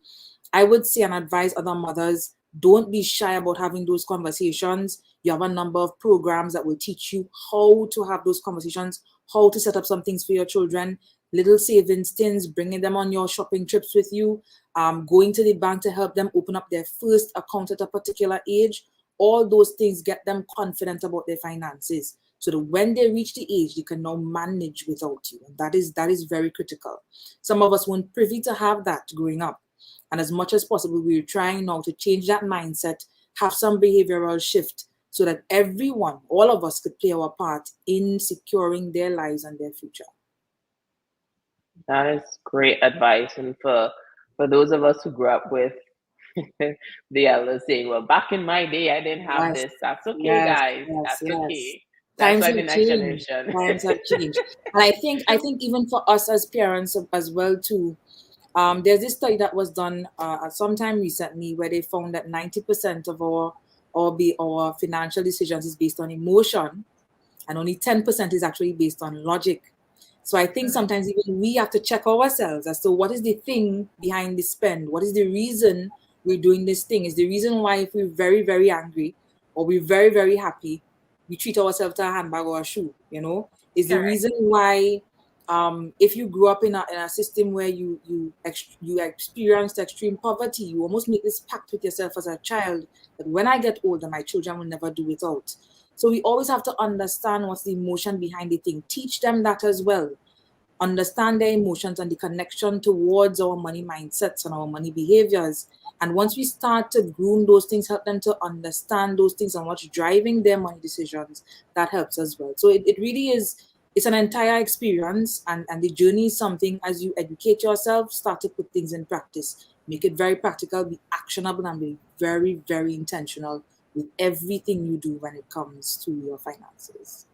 I would say and advise other mothers, don't be shy about having those conversations. You have a number of programs that will teach you how to have those conversations, how to set up some things for your children, little savings things, bringing them on your shopping trips with you, going to the bank to help them open up their first account at a particular age. All those things get them confident about their finances so that when they reach the age, they can now manage without you. And that is very critical. Some of us weren't privy to have that growing up. And as much as possible, we're trying now to change that mindset, have some behavioral shift so that everyone, all of us, could play our part in securing their lives and their future. That is great advice. And for those of us who grew up with the elders saying, well, back in my day, I didn't have Yes, this. That's okay, yes, guys. yes, That's yes. okay. That's Times why have the next changed. generation. Times have changed. And I think even for us as parents as well too, there's this study that was done at some time recently where they found that 90% of our financial decisions is based on emotion, and only 10% is actually based on logic. So I think sometimes even we have to check ourselves as to what is the thing behind the spend? What is the reason we're doing this thing? Is the reason why if we're very, very angry or we're very, very happy, we treat ourselves to a handbag or a shoe, Is the Correct. reason why if you grew up in a system where you experienced extreme poverty, you almost make this pact with yourself as a child that when I get older, my children will never do without. So we always have to understand what's the emotion behind the thing. Teach them that as well. Understand their emotions and the connection towards our money mindsets and our money behaviors. And once we start to groom those things, help them to understand those things and what's driving their money decisions, that helps as well. So it really is, it's an entire experience, and the journey is something as you educate yourself, start to put things in practice. Make it very practical, be actionable, and be very, very intentional with everything you do when it comes to your finances.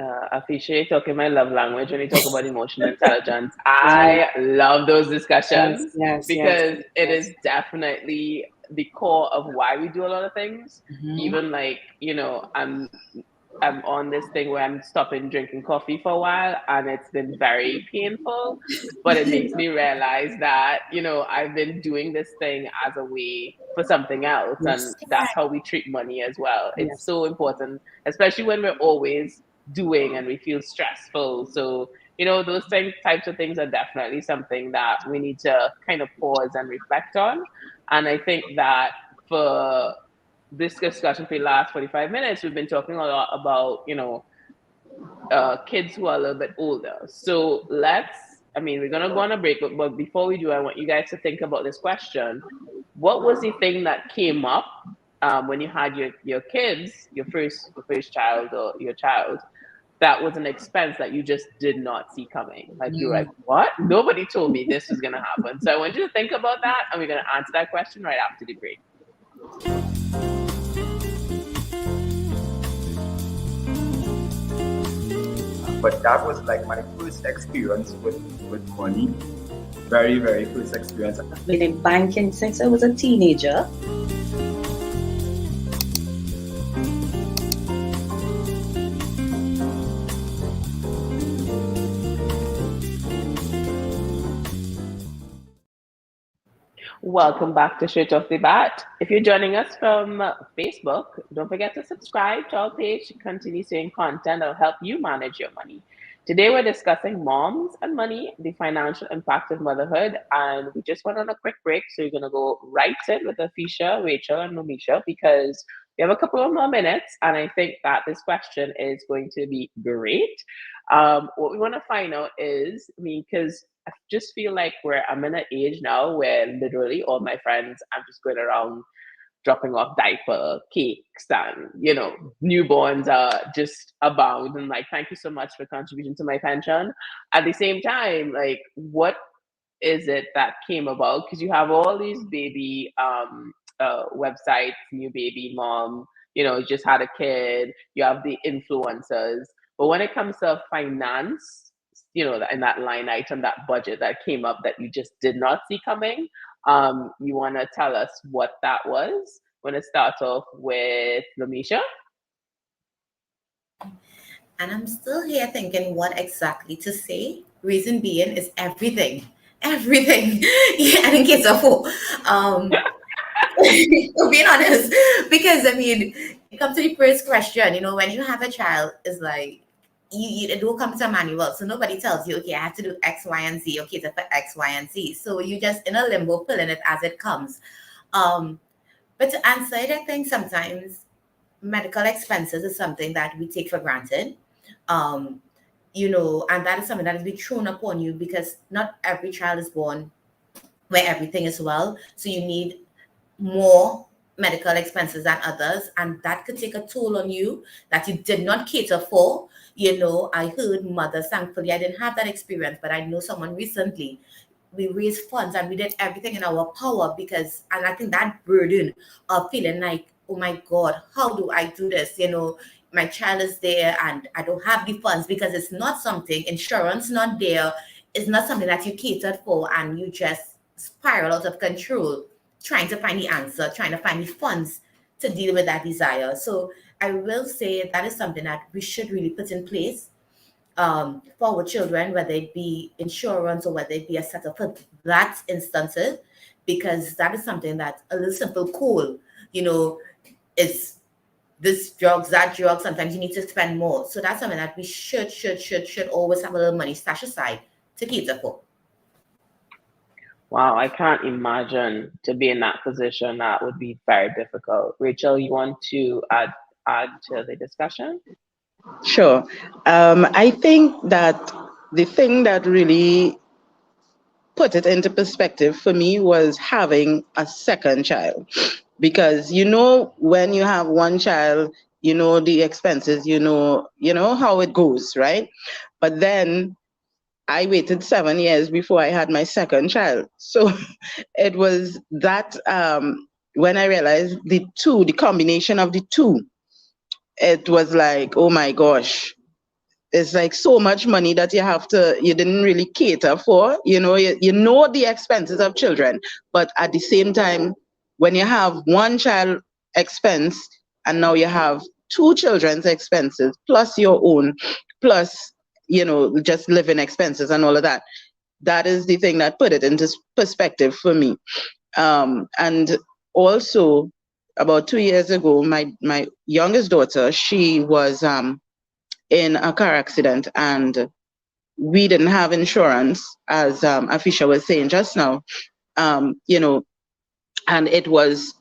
Afeisha, you're talking my love language when you talk about emotional intelligence. I love those discussions Yes, because it is definitely the core of why we do a lot of things. Even like, I'm on this thing where I'm stopping drinking coffee for a while and it's been very painful, but it makes me realize that, I've been doing this thing as a way for something else. And that's how we treat money as well. It's so important, especially when we're always doing and we feel stressful. So, those types of things are definitely something that we need to kind of pause and reflect on. And I think that for this discussion for the last 45 minutes, we've been talking a lot about, kids who are a little bit older. So we're going to go on a break, but before we do, I want you guys to think about this question. What was the thing that came up when you had your kids, your first child or your child, that was an expense that you just did not see coming? Like you were like, what? Nobody told me this was going to happen. So I want you to think about that, and we're going to answer that question right after the break. But that was like my first experience with money. Very, very first experience. I've been in banking since I was a teenager. Welcome back to Straight Off the Bat. If you're joining us from Facebook, don't forget to subscribe to our page to continue seeing content that will help you manage your money. Today, we're discussing moms and money, the financial impact of motherhood. And we just went on a quick break, so you're going to go right in with Officia, Rachel, and Lumecha because we have a couple of more minutes. And I think that this question is going to be great. What we want to find out is, because I just feel like I'm in an age now where literally all my friends, I'm just going around dropping off diaper, cakes, and newborns are just abound. And like, thank you so much for contributing to my pension. At the same time, like, what is it that came about? Because you have all these baby websites, new baby mom, just had a kid. You have the influencers, but when it comes to finance, in that line item, that budget that came up that you just did not see coming. You want to tell us what that was? Want to start off with Lumecha? And I'm still here thinking what exactly to say. Reason being is everything. Everything. Yeah, and in case of who. Being honest. Because it comes to the first question, when you have a child, it's like it don't come to a manual, so nobody tells you, okay, I have to do X, Y, and Z, okay, to put X, Y, and Z. So you just in a limbo, filling it as it comes. But to answer it, I think sometimes medical expenses is something that we take for granted. And that is something that has been thrown upon you because not every child is born where everything is well. So you need more medical expenses than others, and that could take a toll on you that you did not cater for. I heard mothers, thankfully I didn't have that experience, but I know someone recently, we raised funds and we did everything in our power and I think that burden of feeling like, oh my God, how do I do this? My child is there and I don't have the funds because it's not something, insurance not there, it's not something that you catered for, and you just spiral out of control trying to find the answer, trying to find the funds to deal with that desire. So I will say that is something that we should really put in place for our children, whether it be insurance or whether it be a setup for that instances, because that is something that a little simple cool, is this drugs, that drug, sometimes you need to spend more. So that's something that we should always have a little money stashed aside to cater for. Wow, I can't imagine to be in that position. That would be very difficult. Rachel, you want to add to the discussion? Sure. I think that the thing that really put it into perspective for me was having a second child. Because when you have one child, the expenses, how it goes, right? But then I waited 7 years before I had my second child. So it was that when I realized the combination of the two, it was like, oh my gosh, it's like so much money that you didn't really cater for. You know the expenses of children, but at the same time, when you have one child expense and now you have two children's expenses plus your own, plus just living expenses and all of that, that is the thing that put it into perspective for me. And also, about 2 years ago, my youngest daughter, she was in a car accident, and we didn't have insurance, as Afeisha was saying just now. And it was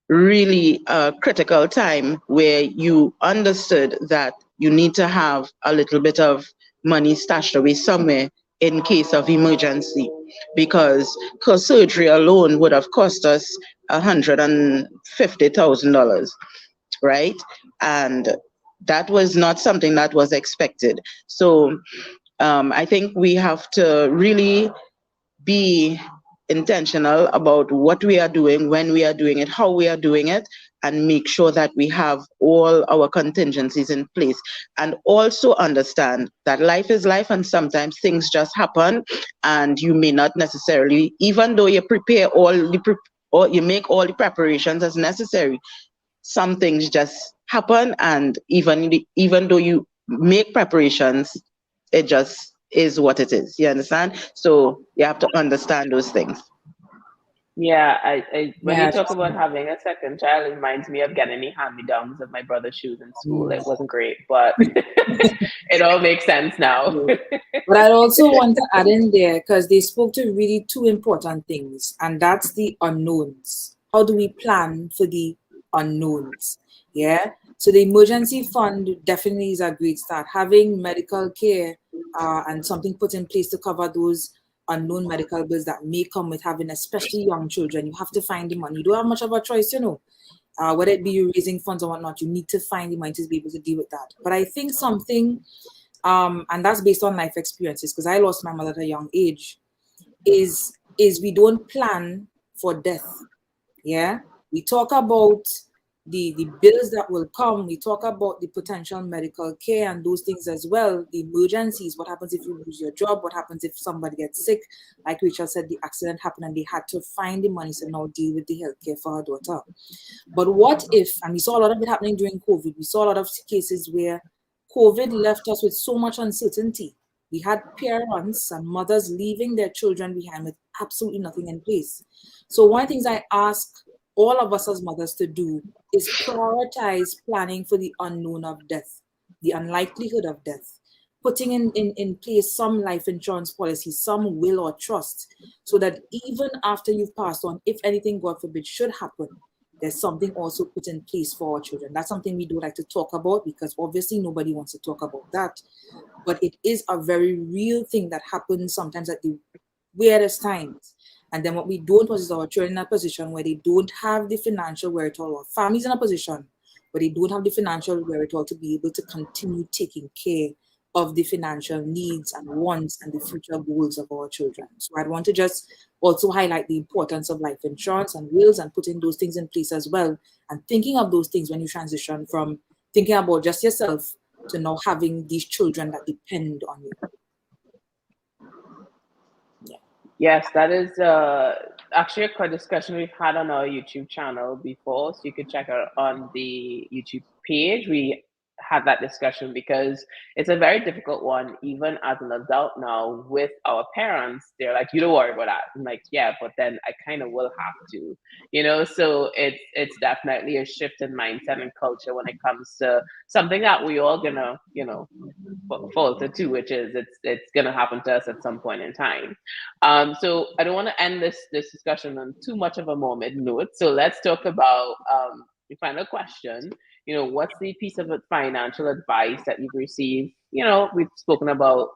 really a critical time where you understood that you need to have a little bit of money stashed away somewhere in case of emergency, because her surgery alone would have cost us $150,000, right? And that was not something that was expected. So I think we have to really be intentional about what we are doing, when we are doing it, how we are doing it, and make sure that we have all our contingencies in place. And also understand that life is life, and sometimes things just happen, and you may not necessarily, even though you prepare or you make all the preparations as necessary, some things just happen, and even though you make preparations, it just is what it is. You understand? So you have to understand those things. Yeah, I when you Yeah, talk about having a second child, it reminds me of getting the hand-me-downs of my brother's shoes in school. It wasn't great, but it all makes sense now. but I also want to add in there, because they spoke to really two important things, and that's the unknowns. How do we plan for the unknowns? Yeah. So the emergency fund definitely is a great start. Having medical care and something put in place to cover those unknown medical bills that may come with having especially young children. You have to find the money. You don't have much of a choice, whether it be you raising funds or whatnot. You need to find the money to be able to deal with that. But I think something, and that's based on life experiences, because I lost my mother at a young age, is we don't plan for death. Yeah, we talk about the bills that will come. We talk about the potential medical care and those things as well. The emergencies. What happens if you lose your job? What happens if somebody gets sick? Like Rachel said, the accident happened and they had to find the money to now deal with the healthcare for her daughter. But what if, and we saw a lot of it happening during COVID, we saw a lot of cases where COVID left us with so much uncertainty. We had parents and mothers leaving their children behind with absolutely nothing in place. So one of the things I ask all of us as mothers to do is prioritize planning for the unknown of death, the unlikelihood of death, putting in place some life insurance policy, some will or trust, so that even after you've passed on, if anything, God forbid, should happen, there's something also put in place for our children. That's something we do like to talk about, because obviously nobody wants to talk about that. But it is a very real thing that happens sometimes at the weirdest times. And then what we don't want is our children in a position where they don't have the financial wherewithal, or families in a position where they don't have the financial wherewithal to be able to continue taking care of the financial needs and wants and the future goals of our children. So I'd want to just also highlight the importance of life insurance and wills and putting those things in place as well. And thinking of those things when you transition from thinking about just yourself to now having these children that depend on you. Yes, that is actually a quick discussion we've had on our YouTube channel before, so you can check out on the YouTube page. We had that discussion because it's a very difficult one, even as an adult now with our parents. They're like, you don't worry about that. I'm like, yeah, but then I kind of will have to, so it's definitely a shift in mindset and culture when it comes to something that we all gonna, falter to, which is it's gonna happen to us at some point in time. So I don't want to end this discussion on too much of a morbid note. So let's talk about the final question. What's the piece of financial advice that you've received? We've spoken about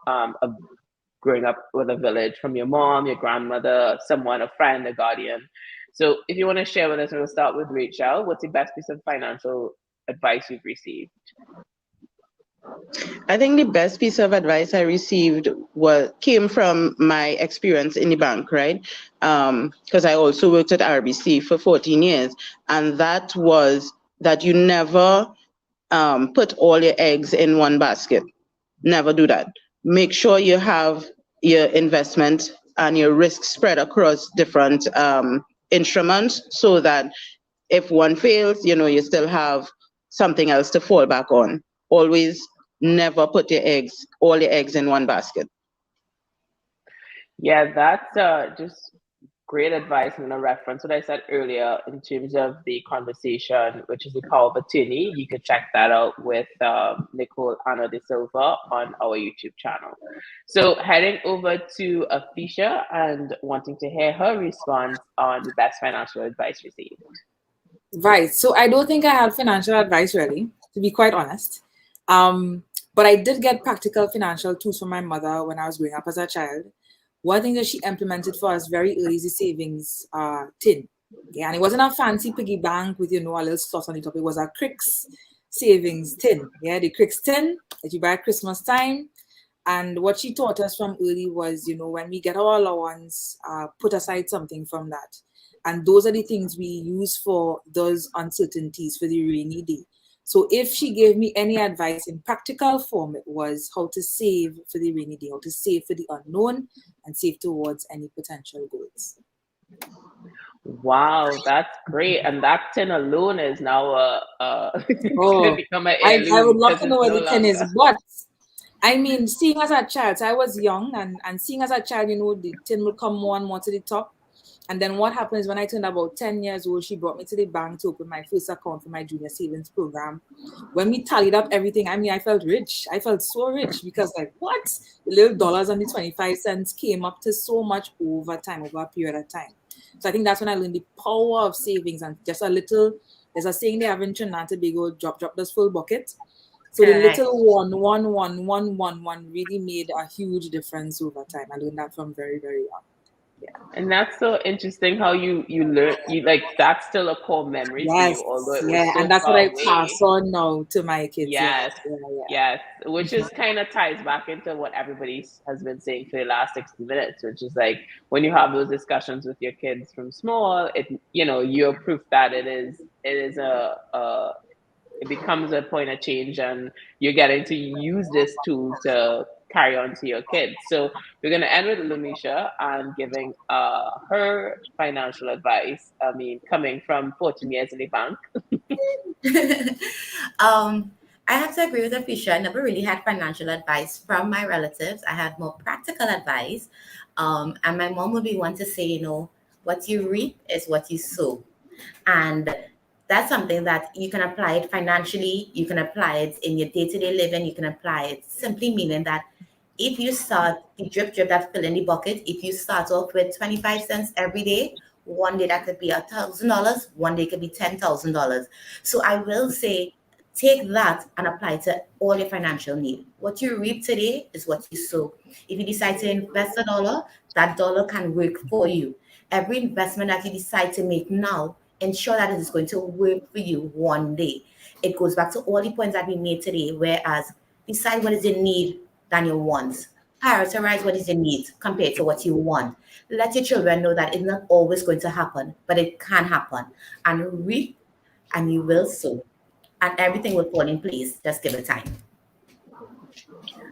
growing up with a village from your mom, your grandmother, someone, a friend, a guardian. So if you want to share with us, we'll start with Rachel. What's the best piece of financial advice you've received? I think the best piece of advice I received came from my experience in the bank, right? Because I also worked at RBC for 14 years, and that was that you never put all your eggs in one basket. Never do that. Make sure you have your investment and your risk spread across different instruments so that if one fails, you still have something else to fall back on. Always never put all your eggs in one basket. Yeah, that's just great advice. I'm going to reference what I said earlier in terms of the conversation, which is the power of attorney. You can check that out with Nicole Anna De Silva on our YouTube channel. So heading over to Afeisha and wanting to hear her response on the best financial advice received. Right. So I don't think I had financial advice really, to be quite honest. But I did get practical financial tools from my mother when I was growing up as a child. One thing that she implemented for us very early is the savings tin. Yeah, and it wasn't a fancy piggy bank with a little sauce on the top. It was a Cricks savings tin. Yeah, the Cricks tin that you buy at Christmas time. And what she taught us from early was, when we get our allowance, put aside something from that. And those are the things we use for those uncertainties for the rainy day. So if she gave me any advice in practical form, it was how to save for the rainy day, how to save for the unknown and save towards any potential goals. Wow, that's great. And that tin alone is now become an I heirloom would love because to know it's where no the tin is, longer. but I mean, seeing as a child, so I was young and seeing as a child, the tin would come more and more to the top. And then what happens when I turned about 10 years old, she brought me to the bank to open my first account for my junior savings program. When we tallied up everything, I felt rich. I felt so rich because what? The little dollars and the 25 cents came up to so much over time, over a period of time. So I think that's when I learned the power of savings and just a little, there's a saying they have in Trinidad and Tobago, drop this full bucket. So the little one really made a huge difference over time. I learned that from very, very young. And that's so interesting how you learn that's still a core memory for you, although it was so and that's what far I away. pass on now to my kids. Yes, Yeah. yes, which is kind of ties back into what everybody has been saying for the last 60 minutes, which is like when you have those discussions with your kids from small, you're proof that it becomes a point of change and you're getting to use this tool to carry on to your kids. So we're going to end with Lumecha and giving her financial advice. I mean, coming from 14 years in the bank. I have to agree with Afeisha. I never really had financial advice from my relatives. I had more practical advice. And my mom would be one to say, what you reap is what you sow. And that's something that you can apply it financially. You can apply it in your day-to-day living. You can apply it simply meaning that if you start the drip that fill in the bucket, if you start off with 25 cents every day, one day that could be $1,000, one day it could be $10,000. So I will say, take that and apply it to all your financial need. What you reap today is what you sow. If you decide to invest $1, that dollar can work for you. Every investment that you decide to make now, ensure that it is going to work for you one day. It goes back to all the points that we made today, whereas decide what is your need than your wants. Prioritize what is your need compared to what you want. Let your children know that it's not always going to happen, but it can happen. And reap and you will sow. And everything will fall in place. Just give it time.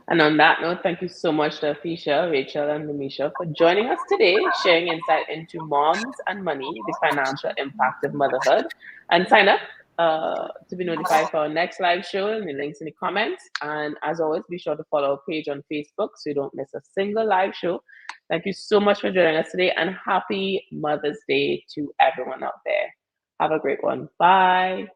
And on that note, thank you so much to Afeisha, Rachel, and Lumecha for joining us today, sharing insight into moms and money, the financial impact of motherhood. And sign up to be notified for our next live show, and the links in the comments. And as always, be sure to follow our page on Facebook so you don't miss a single live show. Thank you so much for joining us today, and happy Mother's Day to everyone out there. Have a great one. Bye.